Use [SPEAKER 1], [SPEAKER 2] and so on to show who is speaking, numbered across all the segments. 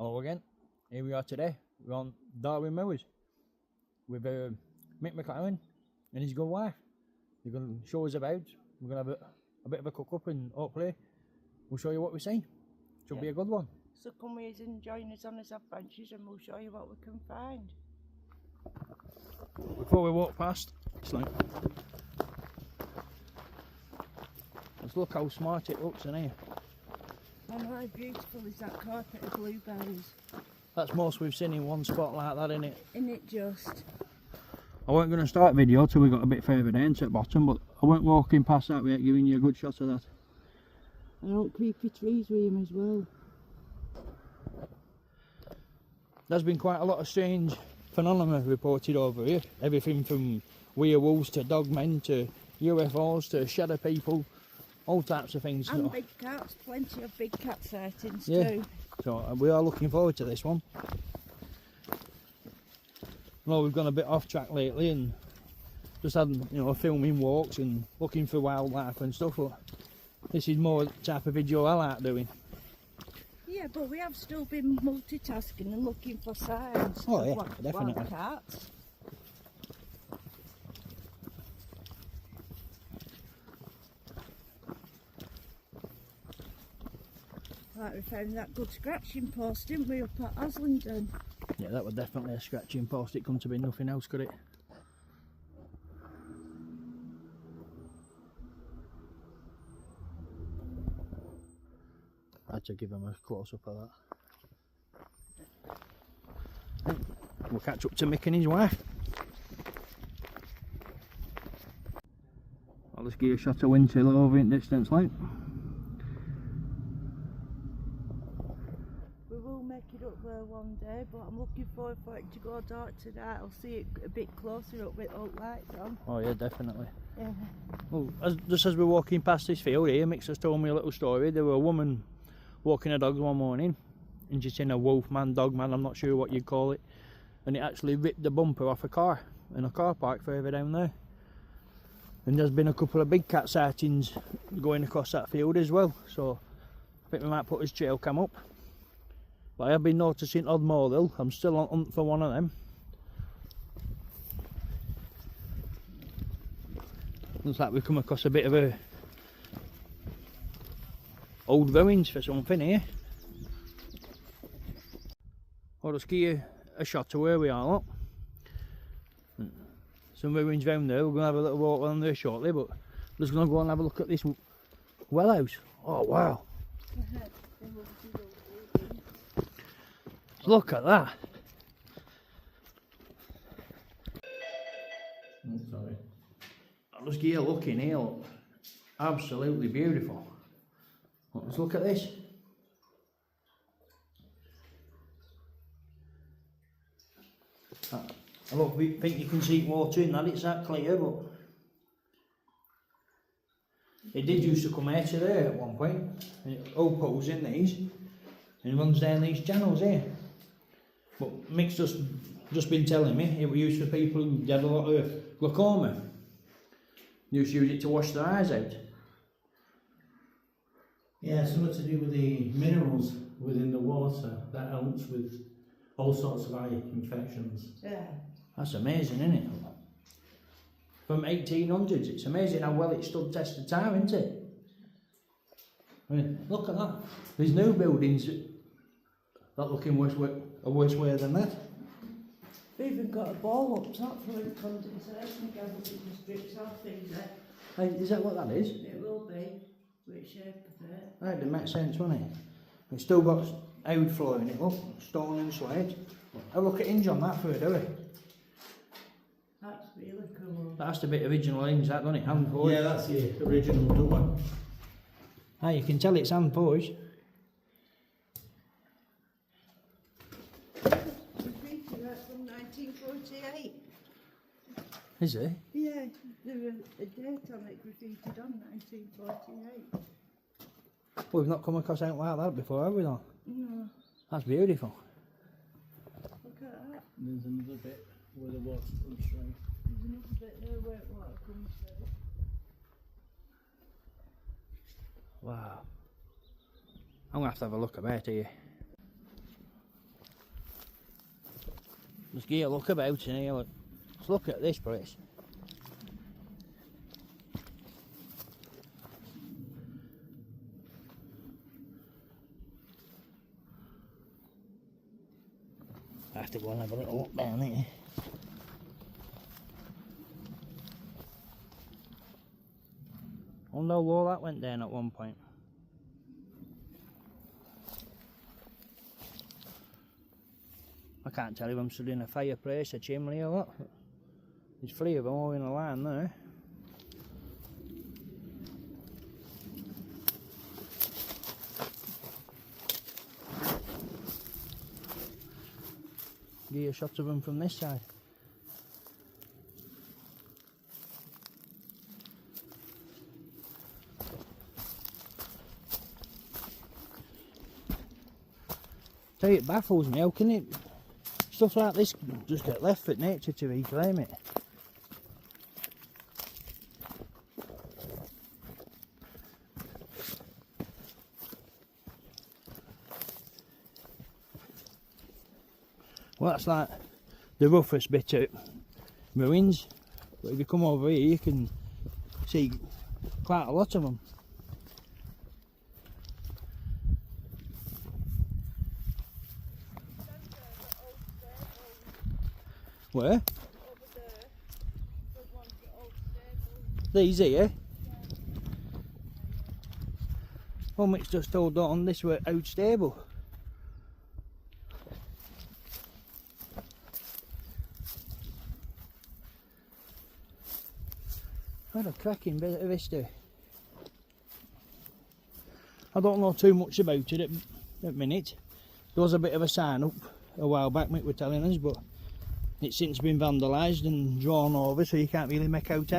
[SPEAKER 1] Hello again, here we are today, we're on Darwin Moors with Mick Mclaren and his good wife. They're going to show us about, we're going to have a bit of a cook up and hopefully we'll show you what we see. Should be a good one.
[SPEAKER 2] So come with us and join us on his adventures and we'll show you what we can find.
[SPEAKER 1] Before we walk past, it's like, let's look how smart it looks in here.
[SPEAKER 2] And how beautiful is that carpet of blueberries?
[SPEAKER 1] That's most we've seen in one spot like that, innit?
[SPEAKER 2] Isn't it just?
[SPEAKER 1] I weren't going to start video till we got a bit further down to the bottom, but I weren't walking past that without giving you a good shot of that.
[SPEAKER 2] And all creepy trees with him as well.
[SPEAKER 1] There's been quite a lot of strange phenomena reported over here. Everything from werewolves to dogmen to UFOs to shadow people, all types of things.
[SPEAKER 2] And big cats, plenty of big cat sightings
[SPEAKER 1] yeah.
[SPEAKER 2] too.
[SPEAKER 1] So we are looking forward to this one. Well, we've gone a bit off track lately and just had, filming walks and looking for wildlife and stuff, but this is more the type of video I like doing.
[SPEAKER 2] Yeah, but we have still been multitasking and looking for signs
[SPEAKER 1] of
[SPEAKER 2] wild cats. Like we found that good scratching post, didn't we, up at Aslington?
[SPEAKER 1] Yeah, that was definitely a scratching post. It couldn't have been nothing else, could it? I had to give him a close-up of that. We'll catch up to Mick and his wife. I'll just give you a shot of Winchell over in distance, like.
[SPEAKER 2] We will make it up there one day, but I'm looking forward for it to go dark tonight. I'll see it a bit closer up with all lights on.
[SPEAKER 1] Oh yeah, definitely.
[SPEAKER 2] Yeah.
[SPEAKER 1] Well, just as we're walking past this field here, Mick's just told me a little story. There were a woman walking her dogs one morning and she'd seen a wolf man, dog man, I'm not sure what you'd call it, and it actually ripped the bumper off a car in a car park further down there. And there's been a couple of big cat sightings going across that field as well, so I think we might put his trail cam up. But I have been noticing odd more though. I'm still on hunt for one of them. Looks like we've come across a bit of a old ruins for something here. I'll just give you a shot of where we are, look. Some ruins round there. We're going to have a little walk around there shortly, but I'm just going to go and have a look at this well house. Oh wow. Look at that. Oh, sorry. I'll just give you a look in here, look. Absolutely beautiful. Let's look at this. I don't think you can see water in that, it's that clear, but it did used to come out of there at one point. It opals in these and runs down these channels here. But Mick's just been telling me it was used for people who had a lot of glaucoma. They used to use it to wash their eyes out.
[SPEAKER 3] Yeah, something to do with the minerals within the water that helps with all sorts of eye infections.
[SPEAKER 2] Yeah.
[SPEAKER 1] That's amazing, isn't it? From 1800s, it's amazing how well it stood test of time, isn't it? I mean, look at that. There's new buildings that look in a worse way than that.
[SPEAKER 2] We've even got a ball up top for the condensation gas that just drips off things there.
[SPEAKER 1] Hey, is that what that is?
[SPEAKER 2] It will be. Which shape of it?
[SPEAKER 1] Right, that makes sense, won't it? It's still got outflow in it, look, stone and slate. Have a look at hinge on that further, do we?
[SPEAKER 2] That's really cool.
[SPEAKER 1] That's the bit original hinge, that, doesn't it? Hand forged.
[SPEAKER 3] Yeah, that's the original door.
[SPEAKER 1] Ah, you can tell it's hand forged.
[SPEAKER 2] That's from 1948.
[SPEAKER 1] Is it?
[SPEAKER 2] Yeah, there was a date on it graffitied on 1948.
[SPEAKER 1] We've not come across anything like that before, have we not?
[SPEAKER 2] No.
[SPEAKER 1] That's beautiful.
[SPEAKER 2] Look at that.
[SPEAKER 3] There's another bit where the water comes through.
[SPEAKER 2] There's another bit there where water comes through.
[SPEAKER 1] Wow. I'm going to have a look about here. Let's get a look about in here. Let's look at this place. I have to go and have a little look down here. I wonder how low that went down at one point. I can't tell if I'm stood in a fireplace, a chimney or what. There's 3 of them all in a line there. Give you a shot of them from this side. Tell you, it baffles me, how can it, stuff like this just get left for nature to reclaim it? Well, that's like the roughest bit of ruins, but if you come over here you can see quite a lot of them. Where?
[SPEAKER 2] Over there, there's one for old stables.
[SPEAKER 1] These here?
[SPEAKER 2] Yeah.
[SPEAKER 1] Oh, Mick's just told on this were out stable. What a cracking bit of history. I don't know too much about it at the minute. There was a bit of a sign up a while back, Mick were telling us, but it's since been vandalised and drawn over, so you can't really make out.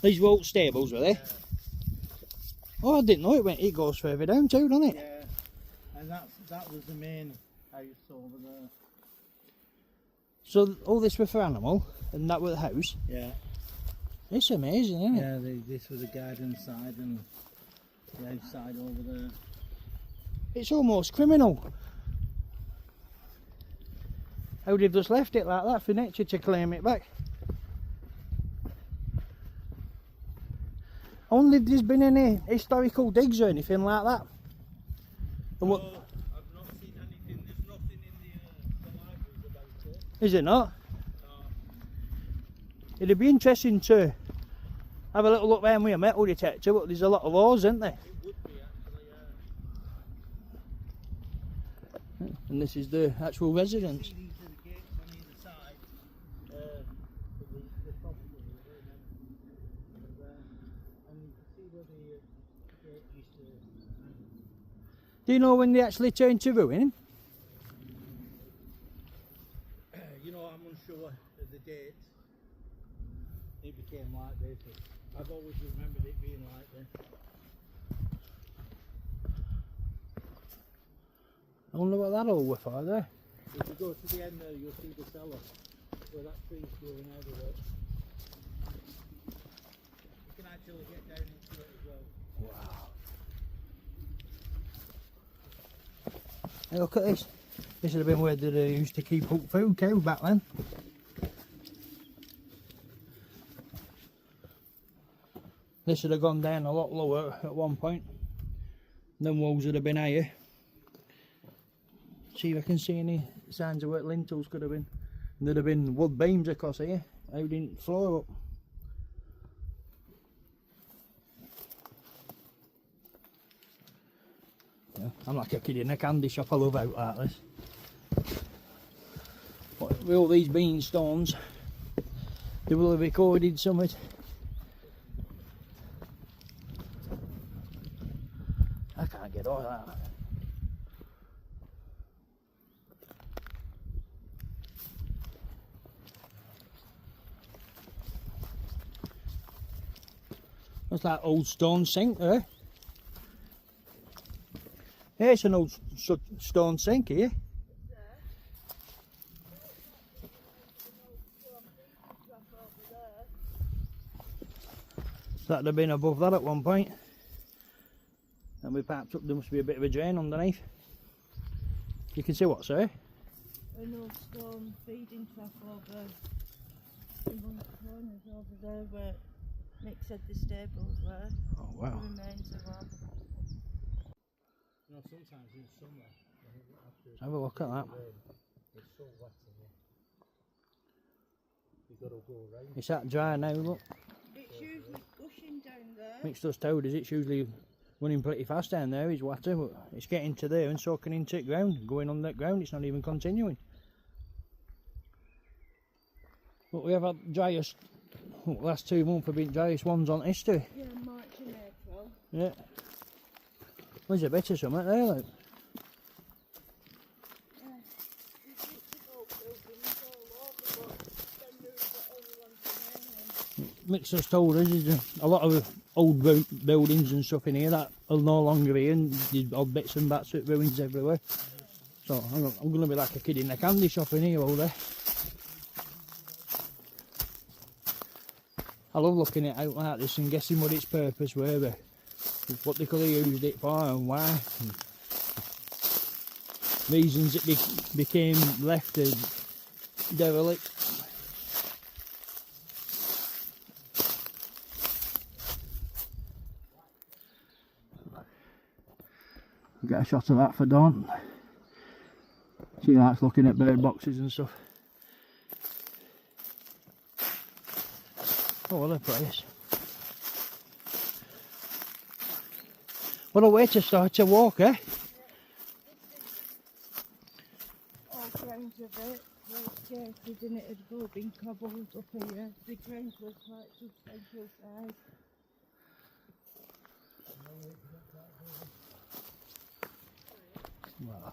[SPEAKER 1] These were old stables, were they?
[SPEAKER 3] Yeah.
[SPEAKER 1] Oh, I didn't know it goes further down too, doesn't it?
[SPEAKER 3] Yeah, and that was the main house over there.
[SPEAKER 1] So all this were for animal, and that was the house.
[SPEAKER 3] Yeah.
[SPEAKER 1] It's amazing, isn't it?
[SPEAKER 3] Yeah, this was the garden side and the outside over there.
[SPEAKER 1] It's almost criminal. How they've just left it like that for nature to claim it back. I wonder if there's been any historical digs or anything like that. And what,
[SPEAKER 3] No, I've not seen anything. There's nothing in the libraries about it.
[SPEAKER 1] is it not?
[SPEAKER 3] No.
[SPEAKER 1] It'd be interesting to have a little look round with a metal detector, but there's a lot of ores, isn't there?
[SPEAKER 3] It would be actually, yeah.
[SPEAKER 1] And this is the actual residence.
[SPEAKER 3] See, these are the gates on either side. The property, and you can see where the gate used to.
[SPEAKER 1] Do you know when they actually turned to ruin?
[SPEAKER 3] You know, I'm unsure of the date. It became like this. I've always remembered it being like this.
[SPEAKER 1] I wonder what that all were for there.
[SPEAKER 3] If you go to the end there, you'll see the cellar where that tree's growing out of it. You can actually get down into it as well.
[SPEAKER 1] Wow. Hey, look at this. This would have been where they used to keep up food cows back then. This would have gone down a lot lower at one point. Them walls would have been higher. See if I can see any signs of where lintels could have been. And there'd have been wood beams across here. How didn't floor up. Yeah, I'm like a kid in a candy shop. I love out like this. But with all these bean stones, they will have recorded something. I can't get all that. That's that old stone sink there. Yeah, it's an old stone sink here. That'd have been above that at one point. And we piped up, there must be a bit of a drain underneath. You can see what, sir?
[SPEAKER 2] An old stone feeding trough over in one of the corners over there where Mick said the stables were.
[SPEAKER 1] Oh wow.
[SPEAKER 2] The remains of one.
[SPEAKER 3] You know, sometimes in summer, after
[SPEAKER 1] Have a look at that.
[SPEAKER 3] it's so wet in here. You've got to go around.
[SPEAKER 1] It's that dry now, look.
[SPEAKER 2] It's usually gushing down there.
[SPEAKER 1] Mick's just told us it's usually running pretty fast down there, it's water, but it's getting to there and soaking into the ground, going on that ground, it's not even continuing. But we have had driest, last 2 months have been driest ones on history.
[SPEAKER 2] Yeah, March and April.
[SPEAKER 1] Yeah. There's a bit of something there, look.
[SPEAKER 2] Yeah. There's bits of old buildings all over, but then there's the only ones remaining.
[SPEAKER 1] Mick's just told us there's a lot of old buildings and stuff in here that are no longer here, and there's odd bits and bats with ruins everywhere. So I'm going to be like a kid in a candy shop in here all day. I love looking it out like this and guessing what its purpose were, what they could have used it for and why. And reasons it became left derelict. Get a shot of that for Dawn. She likes looking at bird boxes and stuff. Oh, what a place. What a way to start to walk, eh?
[SPEAKER 2] All grounds of it were scarces and it had all been cobbled up here. The ground was quite substantial size.
[SPEAKER 1] Wow.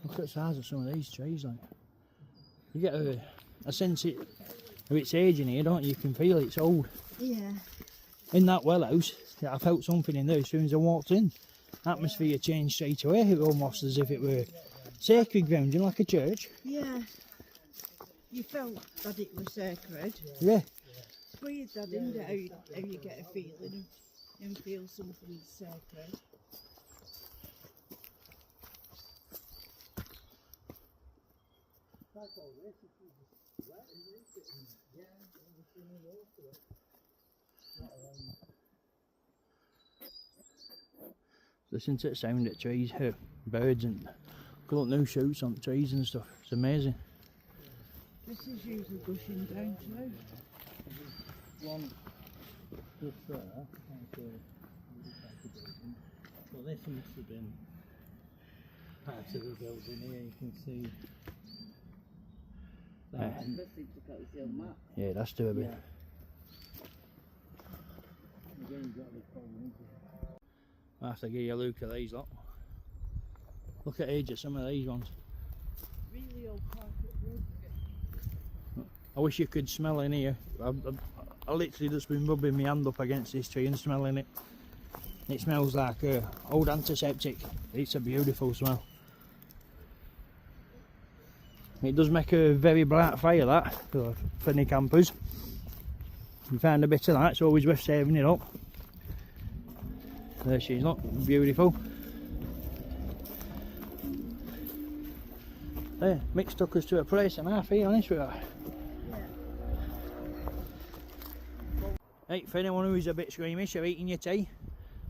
[SPEAKER 1] Look at the size of some of these trees, like. You get a sense of its age in here, don't you? You can feel it's old.
[SPEAKER 2] Yeah.
[SPEAKER 1] In that well house, I felt something in there as soon as I walked in. Atmosphere changed straight away. It was almost as if it were sacred ground, you know, like a church.
[SPEAKER 2] Yeah. You felt that it was sacred.
[SPEAKER 1] Yeah.
[SPEAKER 2] It's weird that, isn't it? How you get a feeling and feel something's sacred.
[SPEAKER 1] Listen to the sound of trees, birds, and got new shoots on trees and stuff. It's amazing.
[SPEAKER 2] This is usually gushing down too.
[SPEAKER 3] One just there, so this must have been part of the building here, you can see.
[SPEAKER 1] Yeah, that's too a bit. I have to give you a look at these lot. Look at the age of some of these ones.
[SPEAKER 2] Really old carpet wood.
[SPEAKER 1] I wish you could smell in here. I literally just been rubbing my hand up against this tree and smelling it. It smells like old antiseptic. It's a beautiful smell. It does make a very bright fire, that, for any campers. If you find a bit of that, it's always worth saving it up. There she is, look, beautiful. There, Mick took us to a place and half here, honest with her. Hey, for anyone who's a bit squeamish of eating your tea,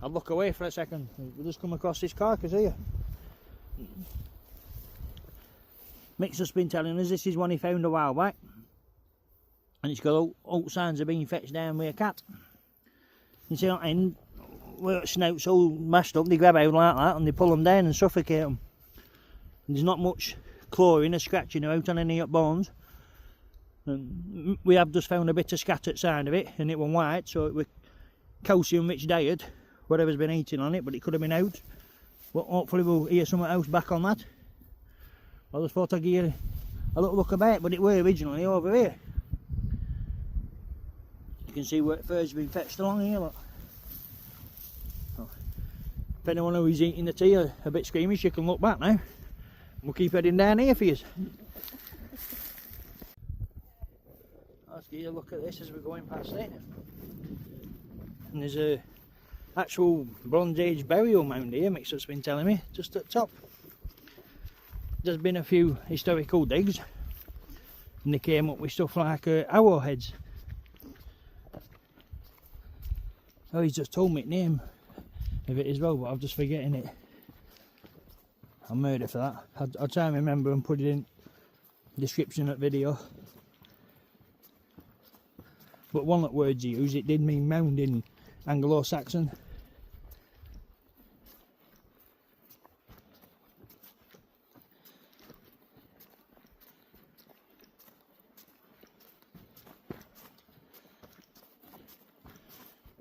[SPEAKER 1] I'll look away for a second. We'll just come across this carcass here. Mick's just been telling us this is one he found a while back, and it's got all signs of being fetched down with a cat. You see that end where the snout's all mashed up, they grab out like that and they pull them down and suffocate them. And there's not much clawing or scratching out on any bones. And we have just found a bit of scattered side of it, and it was white, so it was calcium rich diet, whatever's been eating on it, but it could have been out. But hopefully we'll hear something else back on that. I just thought I'd give you a little look about, but it were originally over here. You can see where it first been fetched along here, look. Oh. If anyone who is eating the tea are a bit squeamish, you can look back now. We'll keep heading down here for you. Let's give you a look at this as we're going past it. and there's a actual Bronze Age burial mound here, Mick's just been telling me, just at top. There's been a few historical digs, and they came up with stuff like arrowheads. Oh, he's just told me the name of it as well, but I'm just forgetting it. I'm murdered for that. I'll try and remember and put it in the description of the video. But one of the words he used, it did mean mound in Anglo-Saxon.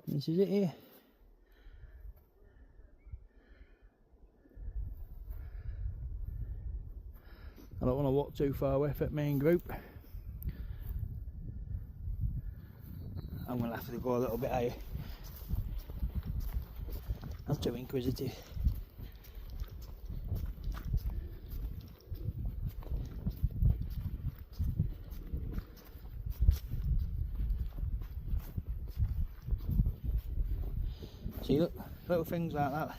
[SPEAKER 1] This is it here. I don't want to walk too far away from the main group. I'm going to have to go a little bit higher. I'm too inquisitive. See, look, little things like that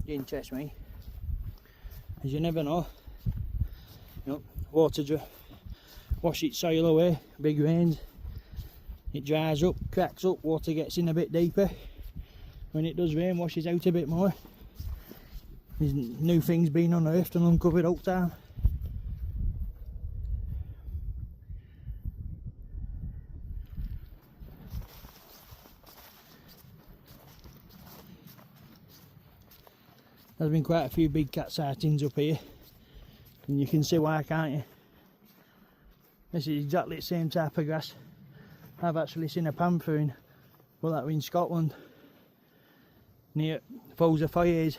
[SPEAKER 1] interest me, as you never know. You know, water wash its soil away, big rains, it dries up, cracks up, water gets in a bit deeper. When it does rain, washes out a bit more. There's new things being unearthed and uncovered all the time. There's been quite a few big cat sightings up here, and you can see why, can't you? This is exactly the same type of grass I've actually seen a panther in, well, that was in Scotland, near Falls of Fires.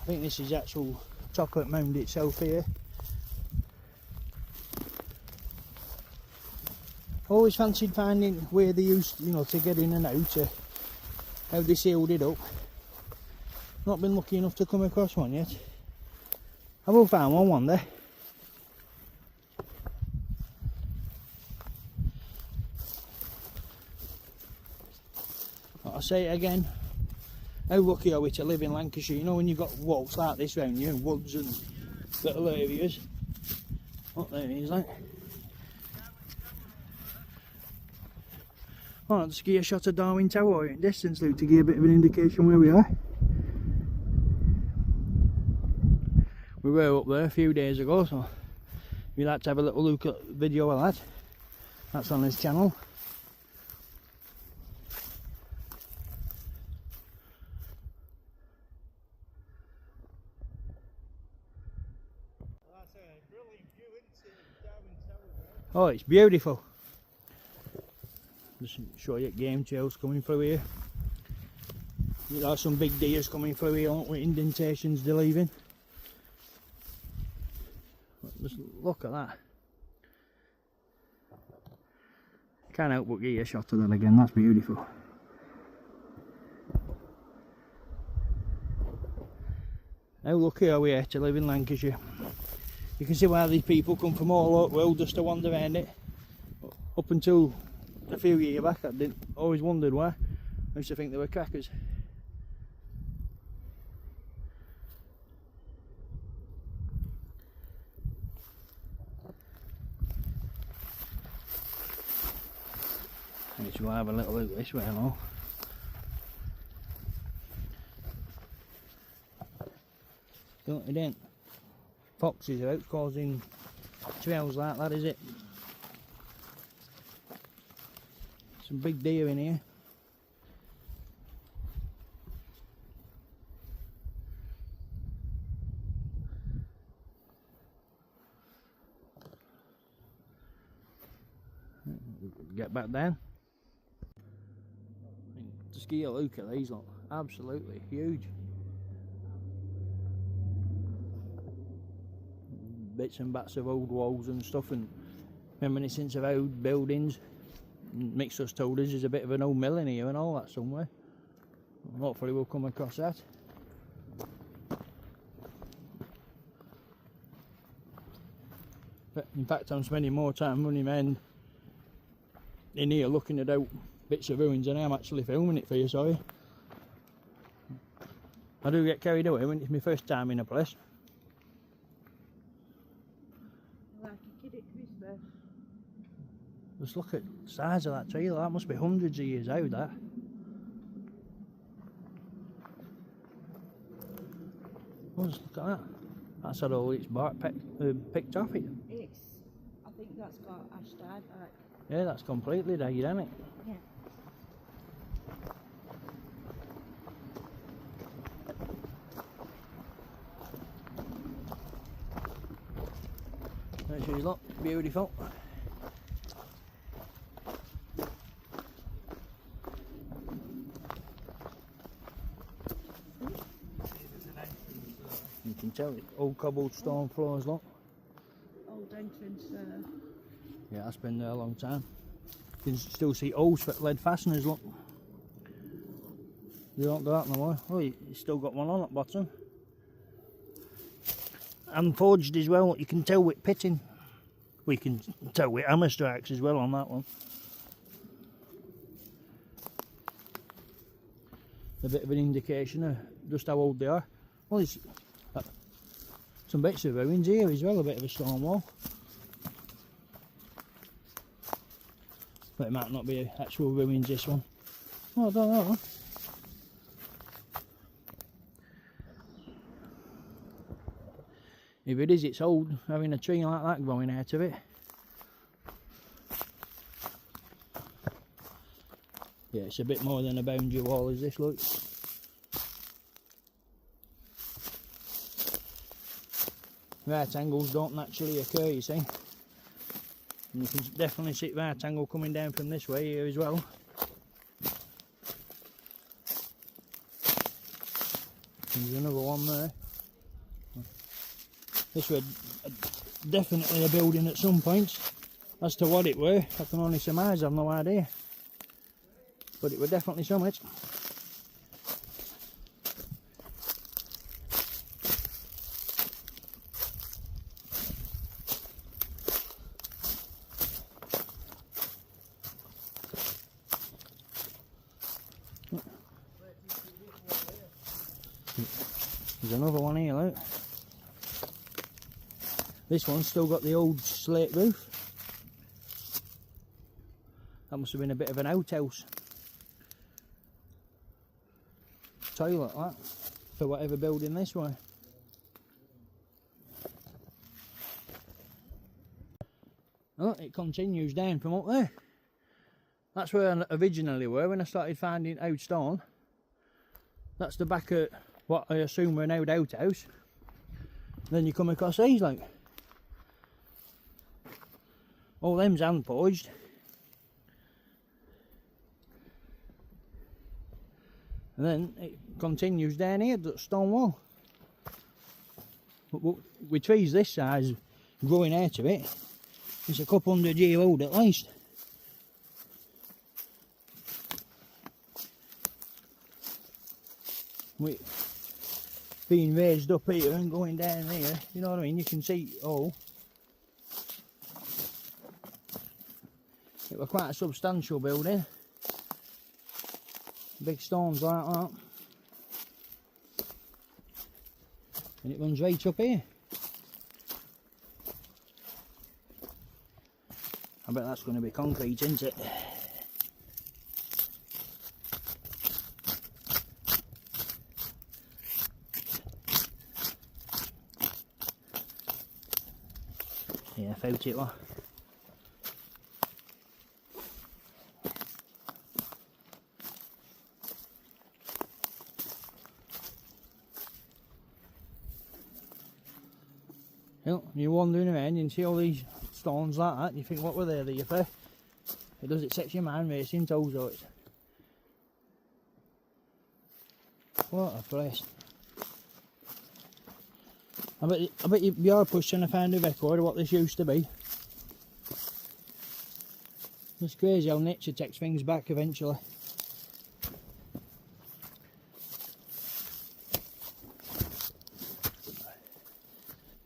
[SPEAKER 1] I think this is the actual chocolate mound itself here. Always fancied finding where they used, you know, to get in and out, how they sealed it up. Not been lucky enough to come across one yet. I will find one day. I'll say it again. How lucky are we to live in Lancashire? You know, when you've got walks like this round you, and woods and little areas. Oh, there he is, like. Oh, I'll just give you a shot of Darwin Tower in distance, Luke, to give a bit of an indication where we are. We were up there a few days ago, so if you'd like to have a little look at the video of that, that's on this channel. Oh, it's beautiful. Just show you game trails coming through here. There are some big deers coming through here, with indentations they're leaving. Just look at that. Can't help but get you a shot of that again, that's beautiful. How lucky are we here to live in Lancashire? You can see why these people come from all over the world just to wander around it. Up until a few years back, I always wondered why. I used to think they were crackers. I guess we'll have a little look this way now. Don't it ain't foxes are out causing trails like that, is it? Some big deer in here. Get back down. Just give you a look at these, look, absolutely huge. Bits and bats of old walls and stuff, and reminiscence of old buildings. Mick's just told us there's a bit of an old mill in here and all that somewhere. Hopefully we'll come across that. But in fact, I'm spending more time running around in here looking at out bits of ruins than I am actually filming it for you, sorry. I do get carried away when it's my first time in a place.
[SPEAKER 2] Like a kid at Christmas.
[SPEAKER 1] Just look at the size of that tree, that must be hundreds of years out, that. Oh, just look at that. That's had all its bark picked off it.
[SPEAKER 2] I think that's got ash died back.
[SPEAKER 1] Yeah, that's completely dead, isn't it?
[SPEAKER 2] Yeah.
[SPEAKER 1] There she is, look, beautiful. You can tell it, old cobblestone floors, look.
[SPEAKER 2] Old entrance there.
[SPEAKER 1] Yeah, that's been there a long time. You can still see holes for lead fasteners, look. You don't do that no more. Oh, you still got one on at the bottom. And forged as well, you can tell with pitting. We can tell with hammer strikes as well on that one. A bit of an indication of just how old they are. Well, there's some bits of ruins here as well, a bit of a stone wall. But it might not be actual ruins, this one. Oh, I don't know. If it is, it's old, having a tree like that growing out of it. Yeah, it's a bit more than a boundary wall as this looks. Right angles don't naturally occur, you see. And you can definitely see right angle coming down from this way here as well. There's another one there. This was definitely a building at some point. As to what it were, I can only surmise, I've no idea. But it was definitely something. There's another one here, look. This one's still got the old slate roof. That must have been a bit of an outhouse. Toilet, that, for whatever building this way. Oh, it continues down from up there. That's where I originally were when I started finding old stone. That's the back of what I assume were an old outhouse. Then you come across these, like. All them's hand forged. And then it continues down here, the stone wall. But with trees this size growing out of it, it's a couple 100 year old at least. With being raised up here and going down here, you know what I mean, you can see all. It was quite a substantial building. Big stones like that. And it runs right up here. I bet that's going to be concrete, isn't it? Yeah, I felt it was. You're wandering around and see all these stones like that and you think, what were they for? It sets your mind racing toes out. What a place. I bet you are pushing to find a record of what this used to be. It's crazy how nature takes things back eventually.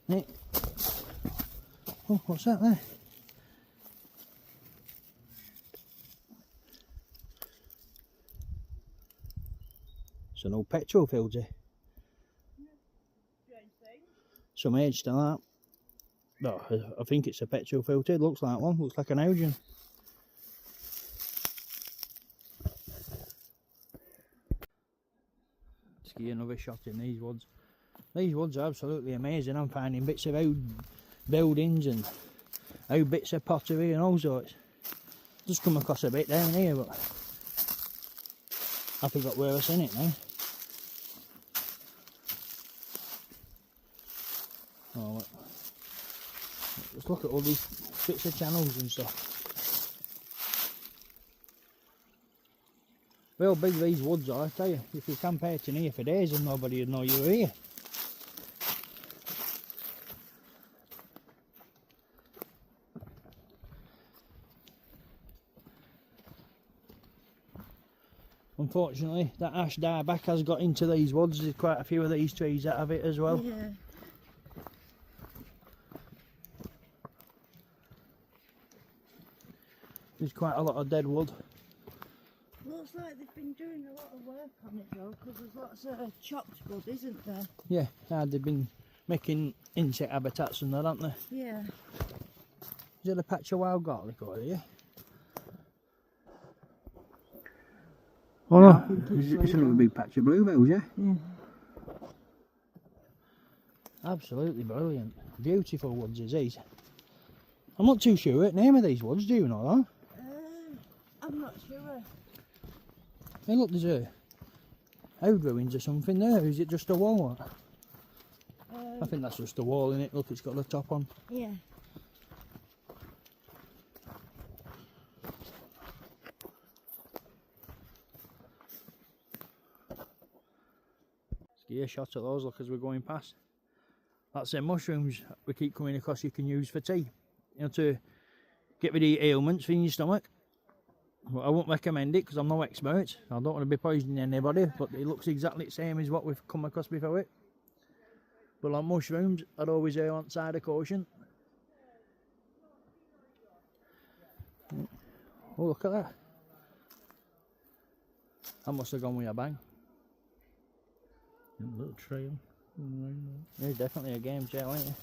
[SPEAKER 1] Nick. Oh, what's that there? It's an old petrol filter. Some age to that. No, I think it's a petrol filter. It looks like one. Looks like an engine. Let's get another shot in these woods. These woods are absolutely amazing. I'm finding bits of old buildings and old bits of pottery and all sorts. Just come across a bit down here, but I forgot where I seen it now. Oh, look. Just look at all these bits of channels and stuff. Well big these woods are, I tell you. If you camp out in here for days and nobody would know you were here. Unfortunately, that ash dieback has got into these woods. There's quite a few of these trees that have it as well.
[SPEAKER 2] Yeah.
[SPEAKER 1] There's quite a lot of dead wood.
[SPEAKER 2] Looks like they've been doing a lot of work on it though, because there's lots of chopped wood, isn't there?
[SPEAKER 1] Yeah, they've been making insect habitats and that, haven't they?
[SPEAKER 2] Yeah.
[SPEAKER 1] Is it a patch of wild garlic over here? Oh no, it's a little big patch of bluebells, yeah?
[SPEAKER 2] Yeah.
[SPEAKER 1] Absolutely brilliant. Beautiful woods is these. I'm not too sure what the name of these woods, do you know that?
[SPEAKER 2] I'm not sure.
[SPEAKER 1] Hey look, there's a old ruins or something there. Is it just a wall? I think that's just a wall in it. Look, it's got the top on.
[SPEAKER 2] Yeah.
[SPEAKER 1] Let's give you a shot at those, look, as we're going past. That's the mushrooms we keep coming across you can use for tea. You know, to get rid of ailments in your stomach. Well, I won't recommend it because I'm no expert. I don't want to be poisoning anybody, but it looks exactly the same as what we've come across before it. But like mushrooms, I'd always err on side of caution. Oh, look at that. That must have gone with a bang.
[SPEAKER 3] A little trail.
[SPEAKER 1] There's definitely a game chair, ain't there?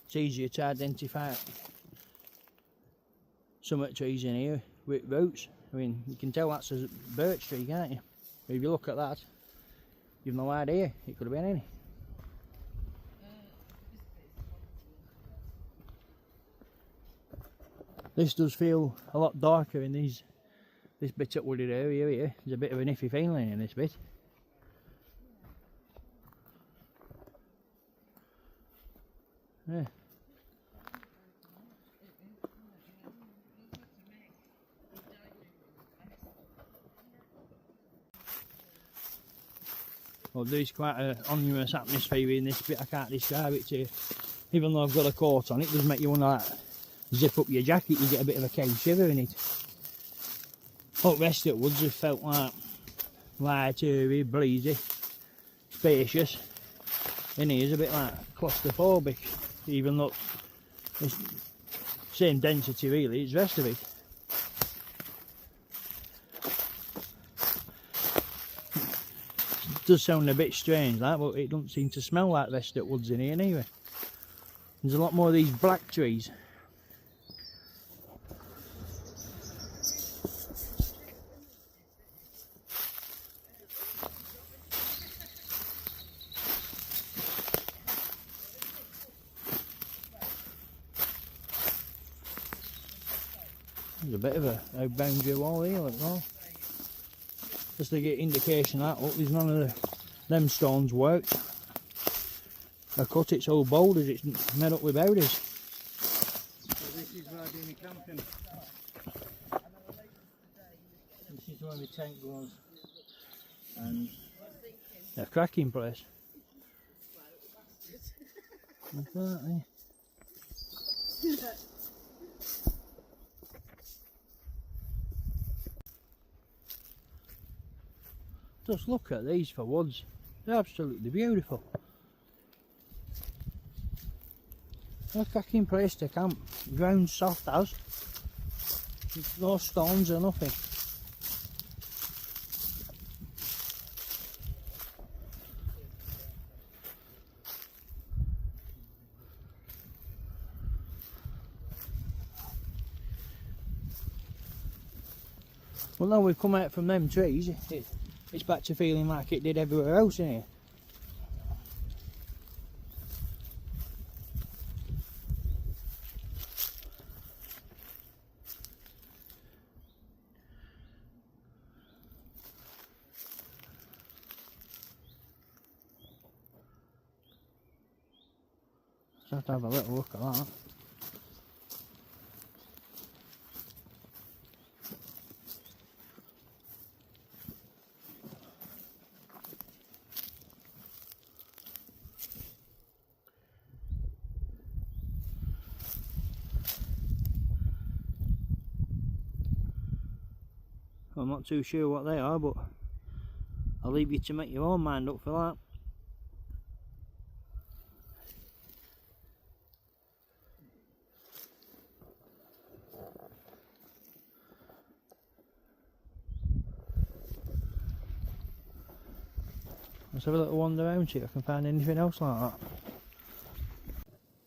[SPEAKER 1] It's easier to identify some of the trees in here with roots. I mean, you can tell that's a birch tree, can't you? But if you look at that, you've no idea. It could have been any. This does feel a lot darker in this bit of wooded area here. There's a bit of an iffy feeling in this bit. Yeah. Well, there's quite an ominous atmosphere in this bit. I can't describe it to you. Even though I've got a coat on, it does make you want to like, zip up your jacket. You get a bit of a cold shiver in it. Up rest of the woods have felt like light, airy, breezy, spacious. In here's a bit like claustrophobic, even though it's same density really as the rest of it. It does sound a bit strange that, but it doesn't seem to smell like the rest of the woods in here anyway. There's a lot more of these black trees. There's a bit of a boundary wall here, look, well. Just to get indication that up, there's none of them stones worked. I cut it so boulders, it's made up with boulders.
[SPEAKER 3] So this is where I do my camping. This is where my tent goes. And
[SPEAKER 1] A cracking place. Like that, eh? Just look at these for woods. They're absolutely beautiful. A cracking place to camp. Ground soft as. No stones or nothing. Well, now we've come out from them trees, it's back to feeling like it did everywhere else in here. Just have to have a little look at that. I'm not too sure what they are, but I'll leave you to make your own mind up for that. Let's have a little wander around, see if I can find anything else like that.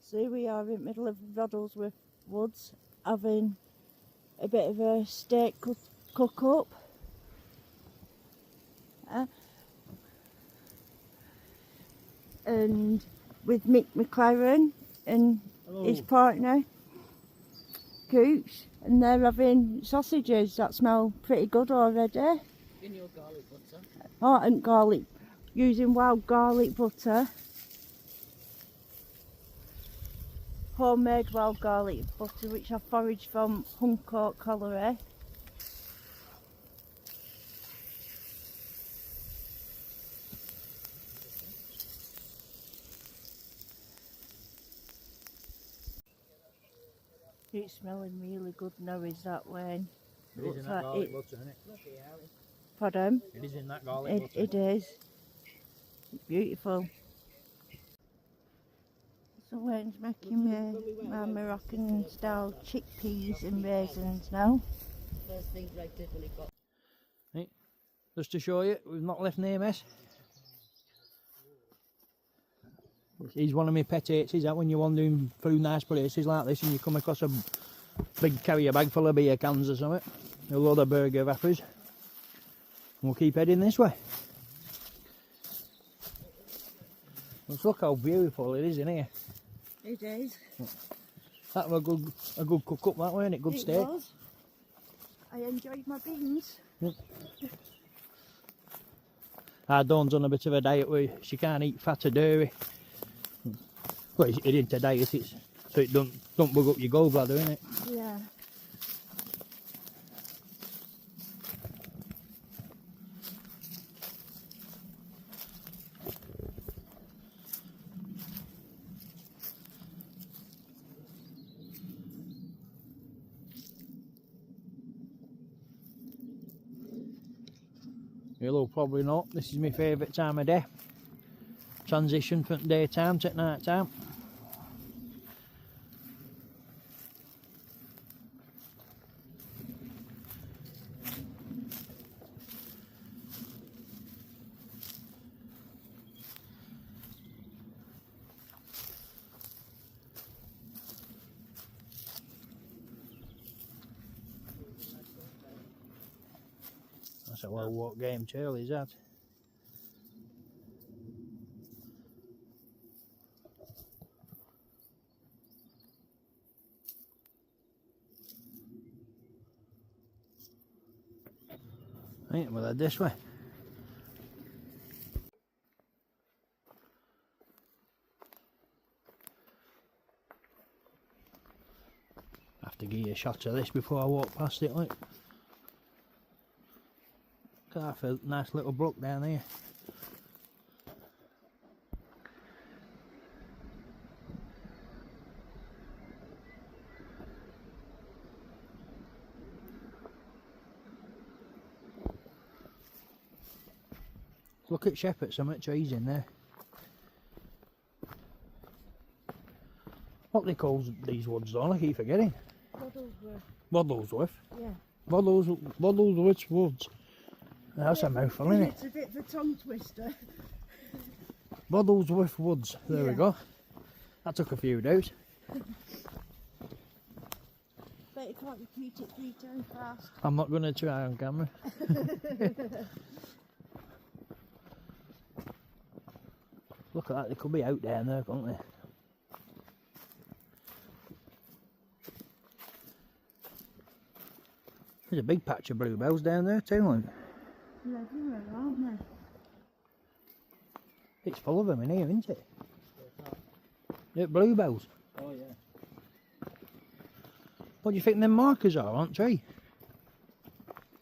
[SPEAKER 2] So here we are in the middle of Roddlesworth Woods, having a bit of a steak cook up. And with Mick Mclaren and his partner, Cooch, and they're having sausages that smell pretty good already.
[SPEAKER 4] In your garlic butter.
[SPEAKER 2] Hot and garlic, using wild garlic butter. Homemade wild garlic butter, which I foraged from Huncourt Colliery. It's smelling really good now, is that when?
[SPEAKER 1] It is in that garlic butter, isn't it?
[SPEAKER 2] Pardon?
[SPEAKER 1] It is in that garlic butter.
[SPEAKER 2] It is. It's beautiful. So Wayne's making my Moroccan style chickpeas and raisins now.
[SPEAKER 4] First thing Greg did when he got.
[SPEAKER 1] Right. Just to show you, we've not left near mess. He's one of my pet hates, is that when you're wandering through nice places like this and you come across a big carrier bag full of beer cans or something, a load of burger wrappers, and we'll keep heading this way. Let's look how beautiful it is in here.
[SPEAKER 2] It is.
[SPEAKER 1] That was a good cook up, that wasn't it? Good steak.
[SPEAKER 2] It was. I enjoyed my beans.
[SPEAKER 1] Yep. Our Dawn's on a bit of a diet where she can't eat fat or dairy. Well, it ain't a diet, it's so it don't bug up your gallbladder, innit?
[SPEAKER 2] Yeah.
[SPEAKER 1] You'll probably know this is my favourite time of day. Transition from daytime to night time. That's a well walked game too, is that? Right, we'll head this way. Have to give you a shot of this before I walk past it, like. Look at that nice little brook down here. Look at Shepherd, some trees in there. What they call these woods, though, I keep forgetting. Roddlesworth.
[SPEAKER 2] Yeah.
[SPEAKER 1] Roddlesworth Woods. That's a mouthful, isn't it?
[SPEAKER 2] It's a bit of a tongue twister.
[SPEAKER 1] Roddlesworth Woods. There we
[SPEAKER 2] Yeah.
[SPEAKER 1] go. That took a few days.
[SPEAKER 2] Bet you can't repeat it 3 times fast.
[SPEAKER 1] I'm not going to try on camera. Look at that, they could be out down there, couldn't they? There's a big patch of bluebells down there too, like.
[SPEAKER 2] They're everywhere, aren't they?
[SPEAKER 1] It's full of them in here, isn't it? Yeah, bluebells.
[SPEAKER 3] Oh yeah.
[SPEAKER 1] What do you think them markers are, aren't they?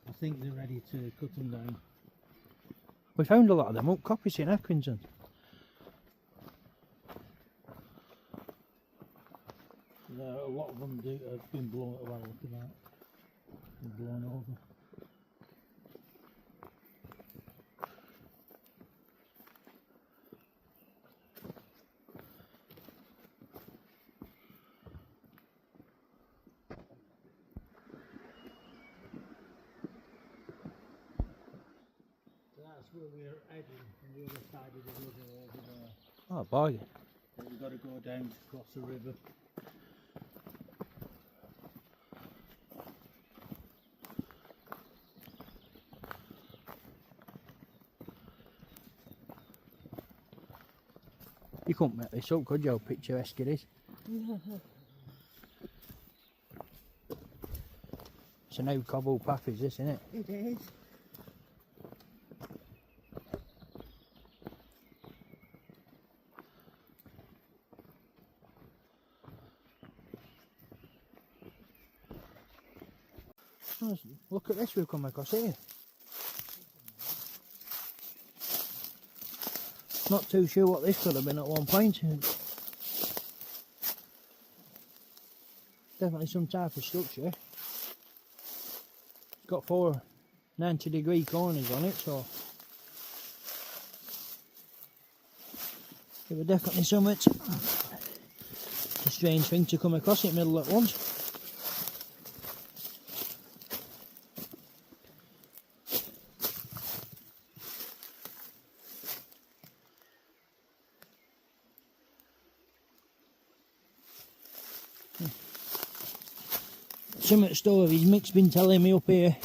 [SPEAKER 3] I think they're ready to cut them down.
[SPEAKER 1] We found a lot of them up Coppice in Accrington.
[SPEAKER 3] A lot of them have been blown away. Look at that. They're blown over. So that's where we're heading on the other side of the river over there.
[SPEAKER 1] Oh, boy.
[SPEAKER 3] But we've got to go down to cross the river.
[SPEAKER 1] You couldn't make this up, could you? How picturesque it is. It's an old cobble path, is this, isn't it?
[SPEAKER 2] It is.
[SPEAKER 1] Look at this we've come across here. Not too sure what this could have been at one point. Definitely some type of structure. It's got 4 90-degree corners on it, so it was definitely something. A strange thing to come across it middle at once. Some of the stories Mick's been telling me up here,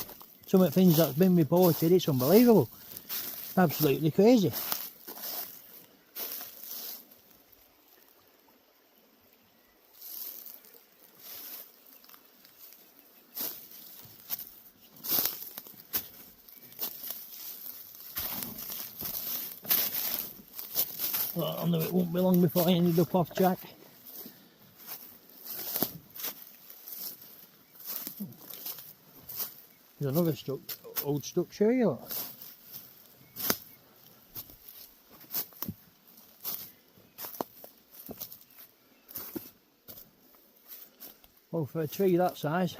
[SPEAKER 1] some of the things that's been reported, it's unbelievable. Absolutely crazy. Well, I know it won't be long before I ended up off track. There's another old structure here. Well, for a tree that size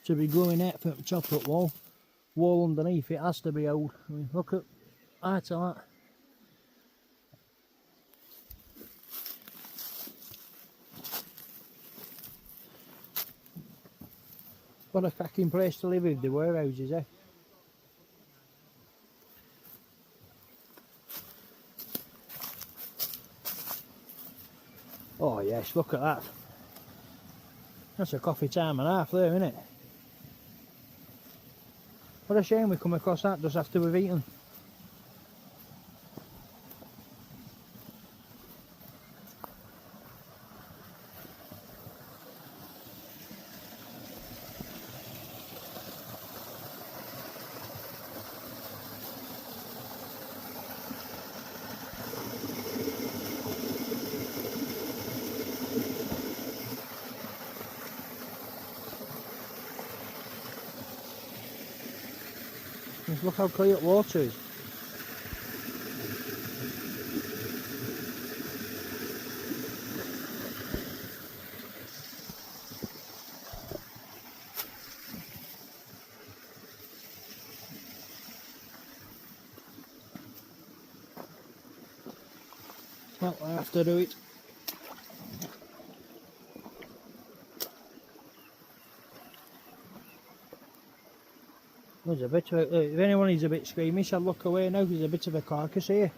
[SPEAKER 1] to be growing out from the top of the wall underneath it has to be old. I mean, look at height of that. What a cracking place to live with the warehouses, eh? Oh yes, look at that. That's a coffee time and a half there, isn't it? What a shame we come across that just after we've eaten. Just look how clear the water is. Well, I have to do it. There's a bit of if anyone is a bit squeamish, I'll look away now. There's a bit of a carcass here.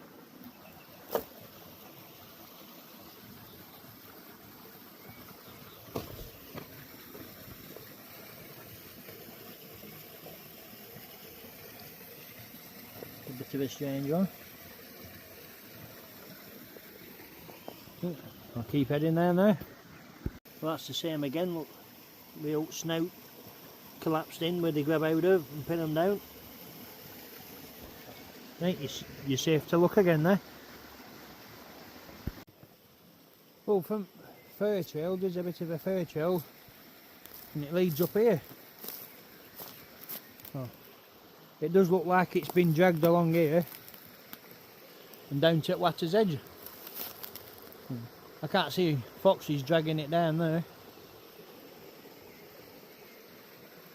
[SPEAKER 1] A bit of a strange one. I'll keep heading there now. Well, that's the same again. Look, the old snout collapsed in where they grab out of and pin them down. Right, you're safe to look again there. Well, from fur trail, there's a bit of a fur trail and it leads up here. Oh, it does look like it's been dragged along here and down to Watter's Edge. I can't see foxes dragging it down there.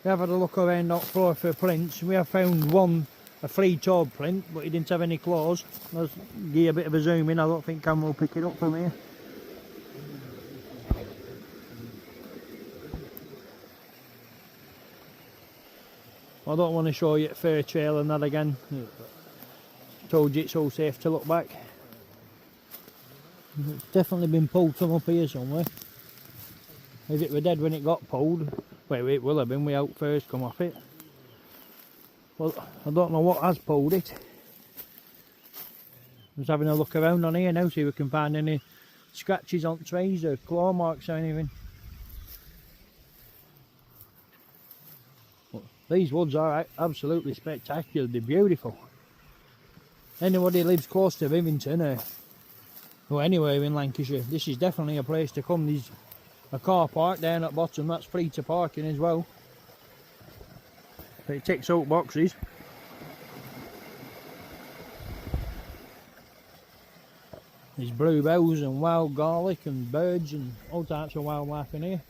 [SPEAKER 1] We have had a look around that floor for prints. We have found one, a flea-toed print, but he didn't have any claws. I'll give you a bit of a zoom in. I don't think camera will pick it up from here. I don't want to show you a fur trail and that again. Told you it's all safe to look back. It's definitely been pulled from up here somewhere. If it were dead when it got pulled, well, it will have been. We out first come off it. Well, I don't know what has pulled it. Just having a look around on here now, see if we can find any scratches on trees or claw marks or anything. But these woods are absolutely spectacular. They're beautiful. Anybody who lives close to Rivington or anywhere in Lancashire, this is definitely a place to come. There's a car park down at bottom, that's free to parking as well. It ticks out boxes. There's bluebells and wild garlic and birds and all types of wildlife in here.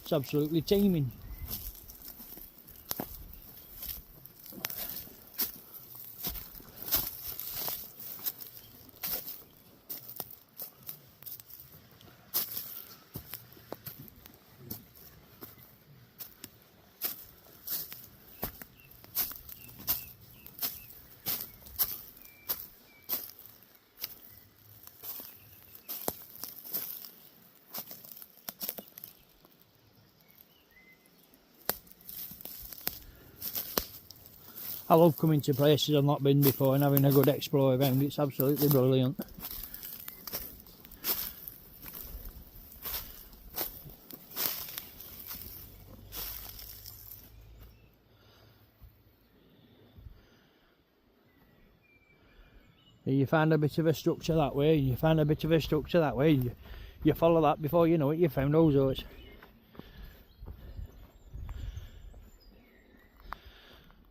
[SPEAKER 1] It's absolutely teeming. I love coming to places I've not been before and having a good explore around. It's absolutely brilliant. You find a bit of a structure that way, you find a bit of a structure that way, you follow that, before you know it, you found all sorts.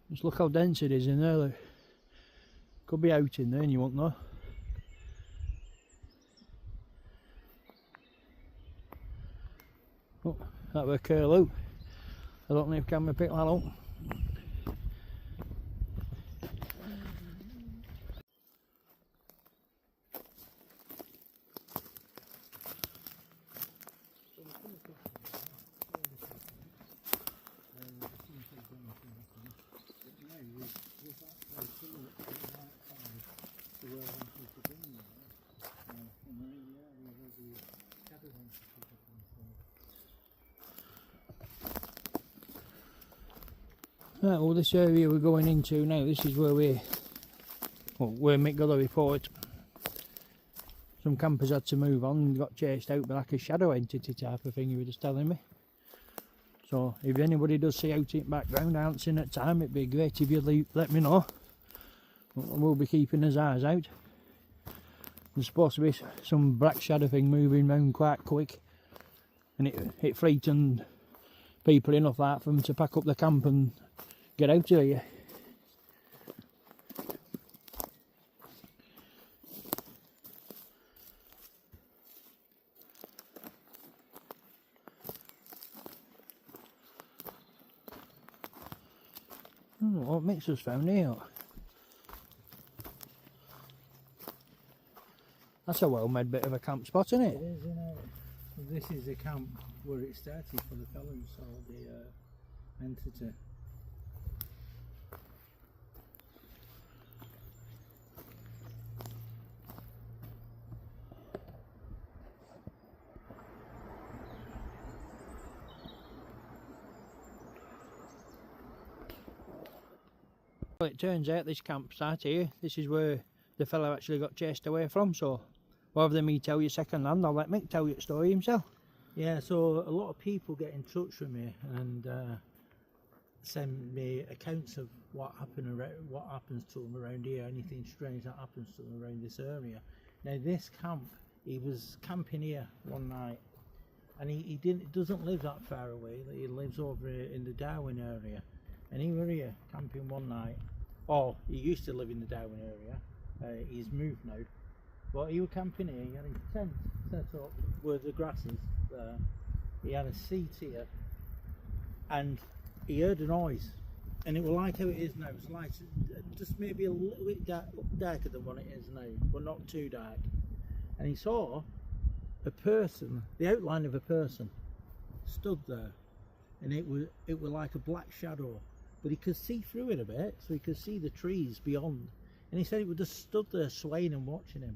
[SPEAKER 1] Just look how dense it is in there. Look. Could be out in there and you won't know. Oh, that were curl out. I don't know if camera picked that up. Right, well, this area we're going into now, this is where where Mick got a report. Some campers had to move on and got chased out by like a shadow entity type of thing, he was just telling me. So if anybody does see out in the background, I haven't seen at time, it'd be great if you'd let me know. We'll be keeping his eyes out. There's supposed to be some black shadow thing moving around quite quick, and it frightened people enough that for them to pack up the camp and get out of here. What makes us found here? That's a well-made bit of a camp spot, isn't
[SPEAKER 3] It
[SPEAKER 1] it?
[SPEAKER 3] is, you know. This is the camp where it started for the fellow who saw the entity.
[SPEAKER 1] Well, it turns out this campsite here, this is where the fellow actually got chased away from, so rather than me tell you second hand, I'll let Mick tell you the story himself.
[SPEAKER 3] Yeah, so a lot of people get in touch with me and send me accounts of what happens to them around here, anything strange that happens to them around this area. Now this camp, he was camping here one night, and he doesn't live that far away. He lives over in the Darwin area, and he were here camping one night. Oh, he used to live in the Darwin area. He's moved now, but he was camping here. He had his tent set up where the grass is there. He had a seat here, and he heard a noise, and it was like how it is now. It's like just maybe a little bit darker than what it is now, but not too dark. And he saw a person, the outline of a person, stood there, and it was like a black shadow, but he could see through it a bit, so he could see the trees beyond. And he said it was just stood there swaying and watching him.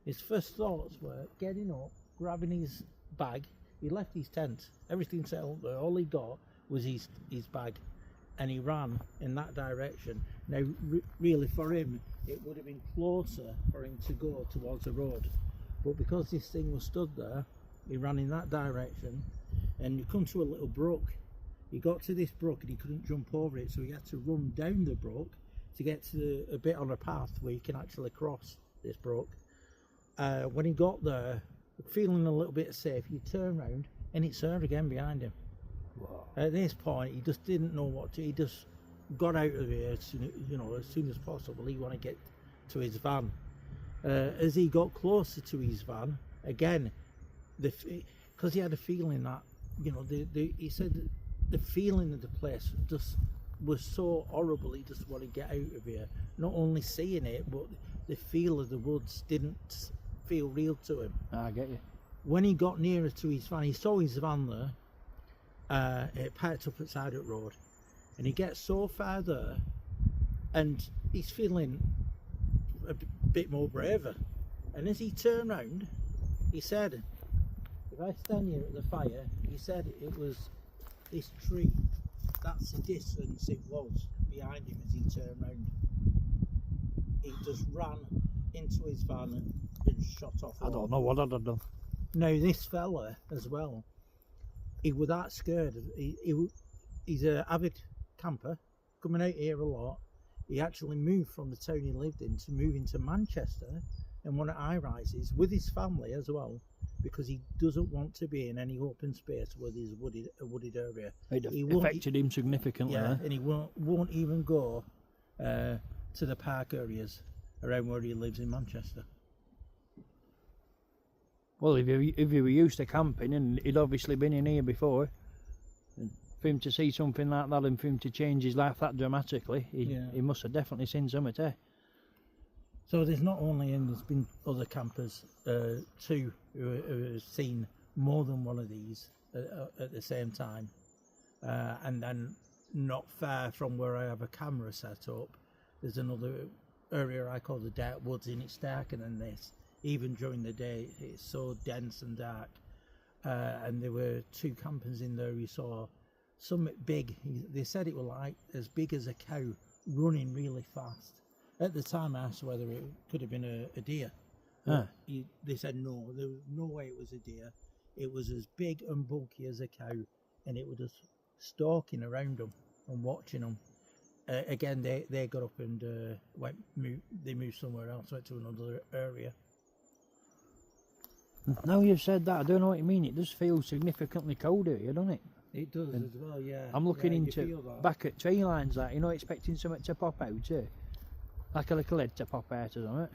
[SPEAKER 3] His first thoughts were getting up, grabbing his bag. He left his tent, everything set up there. All he got was his bag, and he ran in that direction. Now, really, for him, it would have been closer for him to go towards the road, but because this thing was stood there, he ran in that direction, and you come to a little brook. He got to this brook and he couldn't jump over it, so he had to run down the brook to get to a bit on a path where you can actually cross this brook. When he got there, feeling a little bit safe, he turned round and it's her again behind him.
[SPEAKER 1] Wow.
[SPEAKER 3] At this point, he just didn't know what to. He just got out of here as soon as possible. He wanted to get to his van. As he got closer to his van, again, because he had a feeling that, he said that the feeling of the place just was so horrible. He just wanted to get out of here. Not only seeing it, but the feel of the woods didn't feel real to him.
[SPEAKER 1] I get you.
[SPEAKER 3] When he got nearer to his van, he saw his van there. It parked up at side of the road, and he gets so far there, and he's feeling a bit more braver. And as he turned round, he said, "If I stand here at the fire," he said, "it was this tree. That's the distance it was behind him." As he turned round, he just ran into his van and shot off.
[SPEAKER 1] I don't know what I'd have done.
[SPEAKER 3] Now this fella as well, he was that scared. He's an avid camper, coming out here a lot. He actually moved from the town he lived in to move into Manchester in one of high-rises with his family as well, because he doesn't want to be in any open space where there's a wooded area.
[SPEAKER 1] It affected him significantly.
[SPEAKER 3] Yeah, and he won't even go to the park areas around where he lives in Manchester.
[SPEAKER 1] Well, if you were used to camping, and he'd obviously been in here before, and for him to see something like that and for him to change his life that dramatically, he must have definitely seen something, eh?
[SPEAKER 3] So there's not only him, there's been other campers too who have seen more than one of these at the same time. And then not far from where I have a camera set up, there's another area I call the dark woods, and it's darker than this. Even during the day, it's so dense and dark. And there were two campers in there who saw something big. They said it was like as big as a cow running really fast. At the time I asked whether it could have been a deer. They said no, there was no way it was a deer. It was as big and bulky as a cow, and it was just stalking around them and watching them. Again, they got up and they moved somewhere else, went to another area.
[SPEAKER 1] Now you've said that, I don't know what you mean. It does feel significantly colder here, doesn't it?
[SPEAKER 3] It does as well, yeah.
[SPEAKER 1] I'm looking
[SPEAKER 3] you
[SPEAKER 1] into back at tree lines, like, expecting something to pop out, like a little head to pop out or something.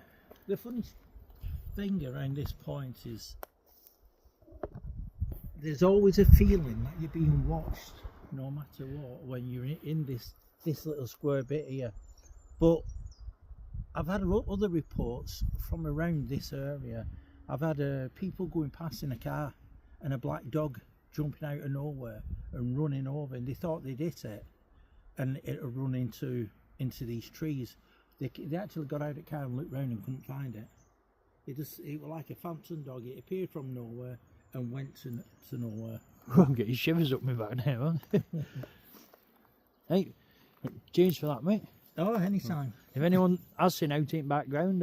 [SPEAKER 3] The funny thing around this point is there's always a feeling that you're being watched, no matter what, when you're in this this little square bit here. But I've had other reports from around this area. I've had people going past in a car and a black dog jumping out of nowhere and running over, and they thought they'd hit it and it would run into these trees. They actually got out of the car and looked round and couldn't find it. It was like a phantom dog. It appeared from nowhere and went to nowhere.
[SPEAKER 1] I'm getting shivers up my back now, huh? Hey, cheers for that, mate.
[SPEAKER 3] Oh, anytime.
[SPEAKER 1] If anyone has seen out in background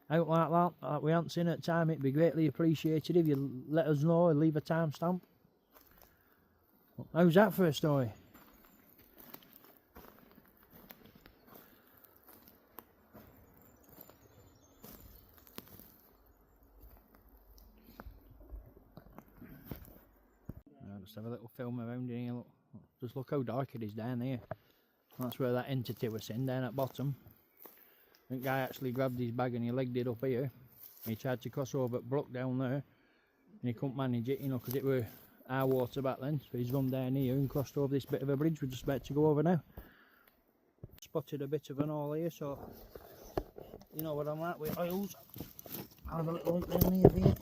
[SPEAKER 1] out like that we haven't seen at the time, it'd be greatly appreciated if you let us know and leave a timestamp. How's that for a story? Just have a little film around in here. Look. Just look how dark it is down here. That's where that entity was in, down at bottom. The guy actually grabbed his bag and he legged it up here. He tried to cross over at Brook down there, and he couldn't manage it, you know, because it were our water back then. So he's run down here and crossed over this bit of a bridge we're just about to go over now. Spotted a bit of an hole here, so you know what I'm like with oils. I'll have a little look down here.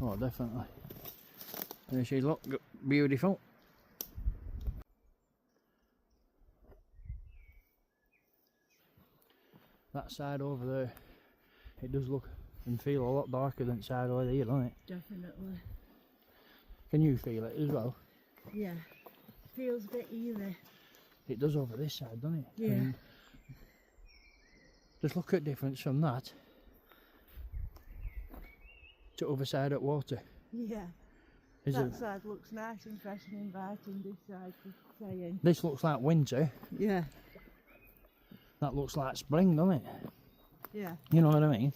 [SPEAKER 1] Oh, definitely. There she is, look, beautiful. That side over there, it does look and feel a lot darker than the side over here, doesn't it?
[SPEAKER 2] Definitely.
[SPEAKER 1] Can you feel it as well?
[SPEAKER 2] Yeah. Feels a bit eerie.
[SPEAKER 1] It does over this side, doesn't it?
[SPEAKER 2] Yeah.
[SPEAKER 1] And just look at difference from that to other side of water.
[SPEAKER 2] Yeah. That side looks nice and fresh and inviting, this side just saying.
[SPEAKER 1] This looks like winter.
[SPEAKER 2] Yeah.
[SPEAKER 1] That looks like spring, doesn't it?
[SPEAKER 2] Yeah.
[SPEAKER 1] You know what I mean?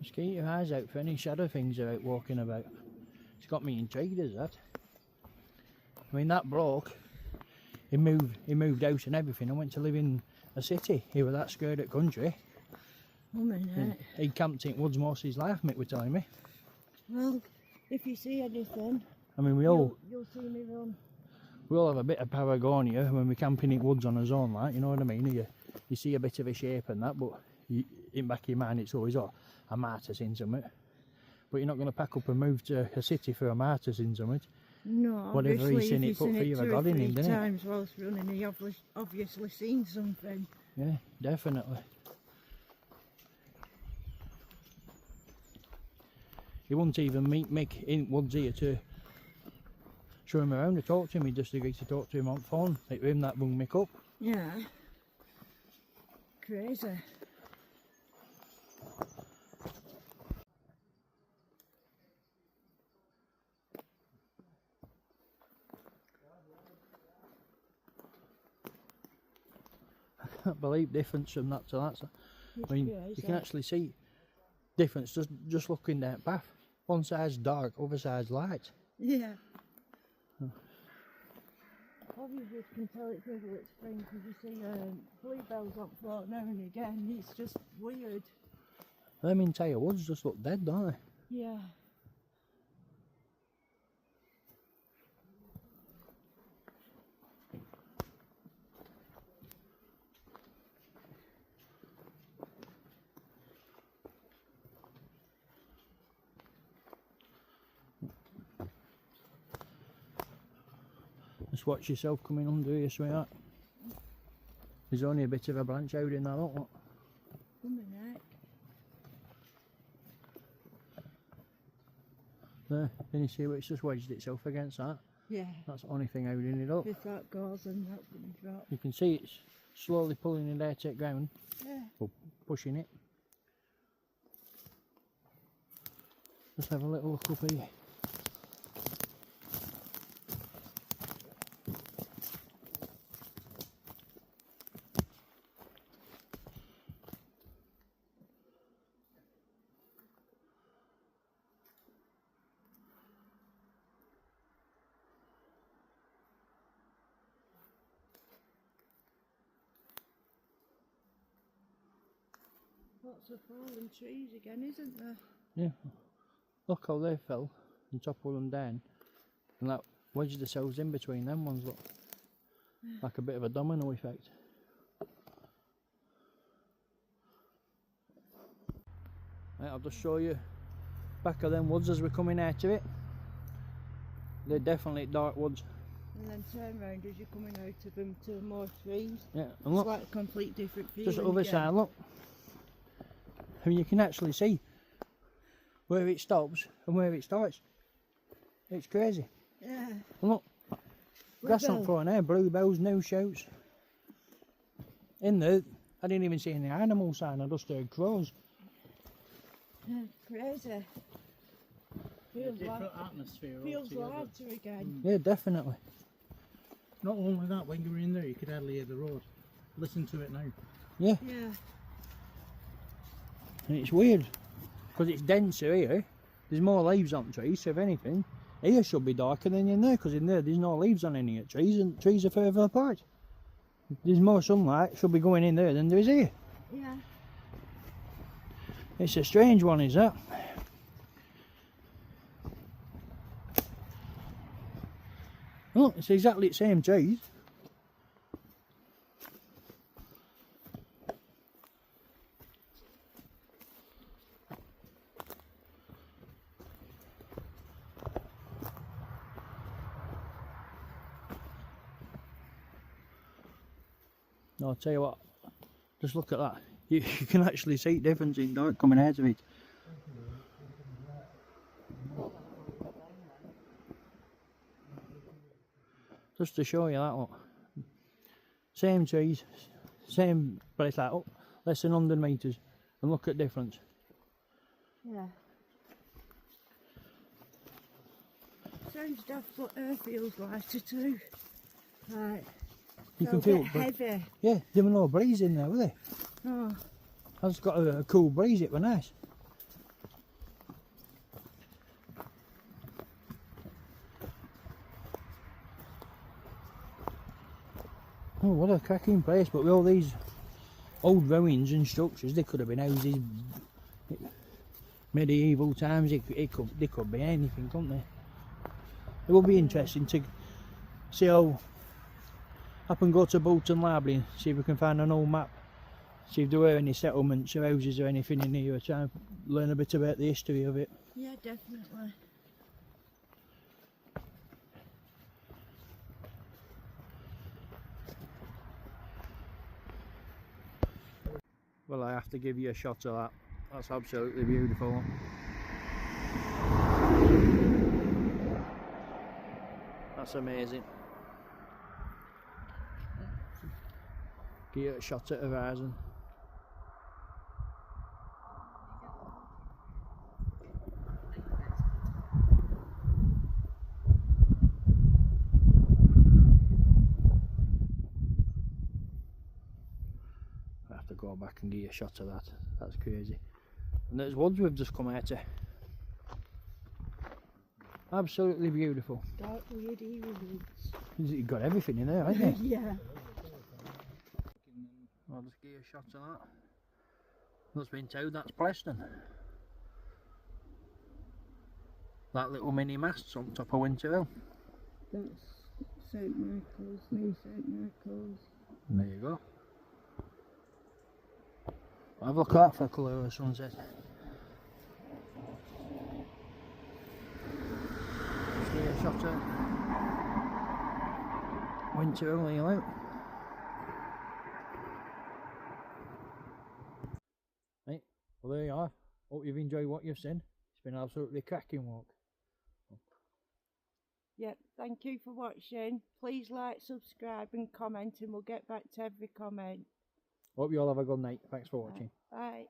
[SPEAKER 1] Just keep your eyes out for any shadow things are out walking about. It's got me intrigued, is that? I mean, that bloke, he moved out and everything and went to live in a city. He was that scared at country. He camped in woods most of his life, Mick was telling me.
[SPEAKER 2] Well, if you see anything,
[SPEAKER 1] I mean,
[SPEAKER 2] you'll see me run.
[SPEAKER 1] We all have a bit of paragonia when we're camping in woods on our own, like, you know what I mean? You see a bit of a shape and that, but in back of your mind it's always, oh, I might have seen something. But you're not going to pack up and move to a city for a might have seen something.
[SPEAKER 2] No,
[SPEAKER 1] whatever he's seen, it put fear of God in him, didn't it?
[SPEAKER 2] Times whilst running, he obviously seen something.
[SPEAKER 1] Yeah, definitely. He wouldn't even meet Mick in woods here to show him around or talk to him. He just agreed to talk to him on phone. It was him that bung Mick up.
[SPEAKER 2] Yeah. Crazy.
[SPEAKER 1] I can't believe difference from that to that. I mean, you can actually see difference just looking down the path. One side's dark, other side's light.
[SPEAKER 2] Yeah. Obviously you can tell it's middle of spring because you see bluebells on float now and again. It's just weird.
[SPEAKER 1] Them entire woods just look dead, don't they?
[SPEAKER 2] Yeah.
[SPEAKER 1] Just watch yourself coming under here, sweetheart. There's only a bit of a branch out in that, look. There, can you see where it's just wedged itself against that?
[SPEAKER 2] Yeah.
[SPEAKER 1] That's the only thing holding it up.
[SPEAKER 2] If that goes, then that's going to drop.
[SPEAKER 1] You can see it's slowly pulling it out to the ground.
[SPEAKER 2] Yeah.
[SPEAKER 1] Or pushing it. Let's have a little look up here.
[SPEAKER 2] Lots of fallen trees again, isn't there?
[SPEAKER 1] Yeah. Look how they fell and toppled them down. And that wedged themselves in between them ones, look. Like a bit of a domino effect. Right, I'll just show you back of them woods as we're coming out of it. They're definitely dark woods.
[SPEAKER 2] And then turn round as you're coming out of them to more trees.
[SPEAKER 1] Yeah, and look,
[SPEAKER 2] It's like a complete different feeling.
[SPEAKER 1] just the other
[SPEAKER 2] again.
[SPEAKER 1] side, look. And you can actually see where it stops and where it starts. It's crazy.
[SPEAKER 2] Yeah.
[SPEAKER 1] And look, grass on floor now, bluebells, no shoots. In there, I didn't even see any animal sign, I just heard crows.
[SPEAKER 2] Yeah, crazy. Feels
[SPEAKER 3] Different
[SPEAKER 2] like,
[SPEAKER 3] atmosphere.
[SPEAKER 2] feels
[SPEAKER 3] altogether.
[SPEAKER 2] lighter again.
[SPEAKER 1] Yeah, definitely.
[SPEAKER 3] Not only that, when you were in there, you could hardly hear the road. Listen to it now.
[SPEAKER 1] Yeah,
[SPEAKER 2] Yeah.
[SPEAKER 1] and it's weird, because it's denser here. There's more leaves on trees, so if anything, here should be darker than in there, because in there there's no leaves on any of the trees, and trees are further apart. There's more sunlight, should be going in there than there is here.
[SPEAKER 2] Yeah.
[SPEAKER 1] It's a strange one, is that? Look, it's exactly the same trees. No, I'll tell you what, just look at that. You can actually see the difference in dark coming out of it. Just to show you that, look. Same trees, same place, like up less than 100 metres, and look at difference.
[SPEAKER 2] Yeah. Sounds daft, but air feels lighter too. Right.
[SPEAKER 1] You can
[SPEAKER 2] A
[SPEAKER 1] feel,
[SPEAKER 2] bit heavy.
[SPEAKER 1] yeah, there were no breeze in there, were there?
[SPEAKER 2] Oh.
[SPEAKER 1] I just got a cool breeze, it was nice. Oh, what a cracking place, but with all these old ruins and structures, they could have been houses, medieval times, they could be anything, couldn't they? It will be interesting to see how, up and go to Bolton Library and see if we can find an old map, see if there were any settlements or houses or anything in here, try and learn a bit about the history of it.
[SPEAKER 2] Yeah, definitely.
[SPEAKER 1] Well, I have to give you a shot of that. That's absolutely beautiful. That's amazing. Give you a shot at the horizon. I have to go back and give you a shot of that. That's crazy. And there's woods we've just come out of. Absolutely beautiful.
[SPEAKER 2] Dark, weird, evil woods.
[SPEAKER 1] You've got everything in there, haven't you?
[SPEAKER 2] Yeah.
[SPEAKER 1] I'll just give you a shot of that. That's been told, that's Preston. That little mini mast's on top of Winter Hill.
[SPEAKER 2] That's St Michael's, New St Michael's.
[SPEAKER 1] There you go. Have a look at that for a colour of sunset. Just give you a shot of Winter Hill, you out. Right, well there you are. Hope you've enjoyed what you've seen. It's been an absolutely cracking walk.
[SPEAKER 2] Yep, thank you for watching. Please like, subscribe and comment, and we'll get back to every comment.
[SPEAKER 1] Hope you all have a good night. Thanks for watching.
[SPEAKER 2] Bye.